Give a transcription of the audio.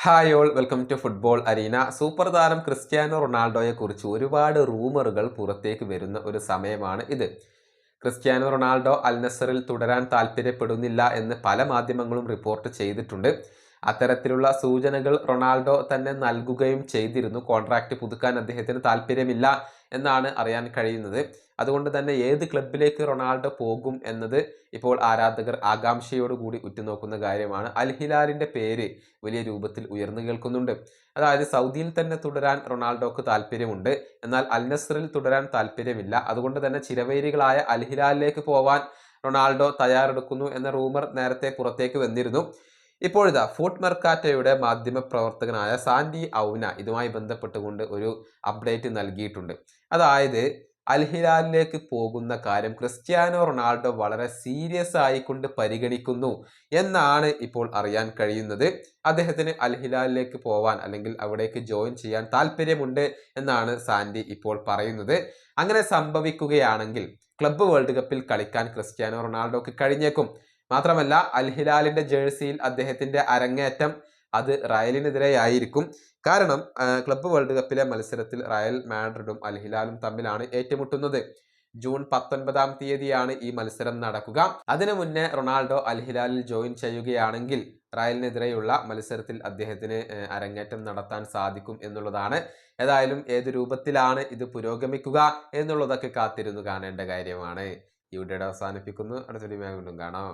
Hi all, welcome to football arena. Super താരം Cristiano റൊണാൾഡോയെ കുറിച്ച് ഒരുപാട് റൂമറുകൾ പുറത്തേക്ക് വരുന്ന ഒരു സമയമാണ് ഇത്. ക്രിസ്ത്യാനോ റൊണാൾഡോ അൽ നസറിൽ തുടരാൻ താല്പര്യപ്പെടുന്നില്ല എന്ന് പല മാധ്യമങ്ങളും റിപ്പോർട്ട് ചെയ്തിട്ടുണ്ട്. അത്തരത്തിലുള്ള സൂചനകൾ റൊണാൾഡോ തന്നെ നൽകുകയും ചെയ്തിരുന്നു. കോൺട്രാക്റ്റ് പുതുക്കാൻ അദ്ദേഹത്തിന് താല്പര്യമില്ല എന്നാണ് അറിയാൻ കഴിയുന്നത്. അതുകൊണ്ട് തന്നെ ഏത് ക്ലബിലേക്ക് റൊണാൾഡോ പോകും എന്നത് ഇപ്പോൾ ആരാധകർ ആകാംക്ഷയോടുകൂടി ഉറ്റുനോക്കുന്ന കാര്യമാണ്. അൽ ഹിലാലിന്റെ പേര് വലിയ രൂപത്തിൽ ഉയർന്നു കേൾക്കുന്നുണ്ട്. അതായത് സൗദിയിൽ തന്നെ തുടരാൻ റൊണാൾഡോക്ക് താല്പര്യമുണ്ട്, എന്നാൽ അൽ നസറിൽ തുടരാൻ താല്പര്യമില്ല. അതുകൊണ്ട് തന്നെ ചിരവൈരികളായ അൽ ഹിലാലിലേക്ക് പോവാൻ റൊണാൾഡോ തയ്യാറെടുക്കുന്നു എന്ന റൂമർ നേരത്തെ പുറത്തേക്ക് വന്നിരുന്നു. ഇപ്പോഴിതാ ഫുഡ് മെർക്കാറ്റോയുടെ മാധ്യമ പ്രവർത്തകനായ സാൻഡി ഔന ഇതുമായി ബന്ധപ്പെട്ടുകൊണ്ട് ഒരു അപ്ഡേറ്റ് നൽകിയിട്ടുണ്ട്. അതായത് അൽ ഹിലാലിലേക്ക് പോകുന്ന കാര്യം ക്രിസ്ത്യാനോ റൊണാൾഡോ വളരെ സീരിയസ് ആയിക്കൊണ്ട് പരിഗണിക്കുന്നു എന്നാണ് ഇപ്പോൾ അറിയാൻ കഴിയുന്നത്. അദ്ദേഹത്തിന് അൽ ഹിലാലിലേക്ക് പോവാൻ അല്ലെങ്കിൽ അവിടേക്ക് ജോയിൻ ചെയ്യാൻ താല്പര്യമുണ്ട് എന്നാണ് സാൻഡി ഇപ്പോൾ പറയുന്നത്. അങ്ങനെ സംഭവിക്കുകയാണെങ്കിൽ ക്ലബ്ബ് വേൾഡ് കപ്പിൽ കളിക്കാൻ ക്രിസ്ത്യാനോ റൊണാൾഡോക്ക് കഴിഞ്ഞേക്കും. മാത്രമല്ല അൽ ഹിലാലിന്റെ ജേഴ്സിയിൽ അദ്ദേഹത്തിന്റെ അരങ്ങേറ്റം അത് റയലിനെതിരെയായിരിക്കും. കാരണം ക്ലബ്ബ് വേൾഡ് കപ്പിലെ മത്സരത്തിൽ റയൽ മാഡ്രിഡും അൽ ഹിലാലും തമ്മിലാണ് ഏറ്റുമുട്ടുന്നത്. ജൂൺ 19-ാം തീയതിയാണ് ഈ മത്സരം നടക്കുക. അതിനു മുന്നേ റൊണാൾഡോ അൽ ഹിലാലിൽ ജോയിൻ ചെയ്യുകയാണെങ്കിൽ റയലിനെതിരെയുള്ള മത്സരത്തിൽ അദ്ദേഹത്തിന് അരങ്ങേറ്റം നടത്താൻ സാധിക്കും എന്നുള്ളതാണ്. ഏതായാലും ഏത് രൂപത്തിലാണ് ഇത് പുരോഗമിക്കുക എന്നുള്ളതൊക്കെ കാത്തിരുന്നു കാണേണ്ട കാര്യമാണ്. ഈ വീഡിയോ അവസാനിപ്പിക്കുന്നു. അടുത്ത വീഡിയോ വീണ്ടും കാണാം.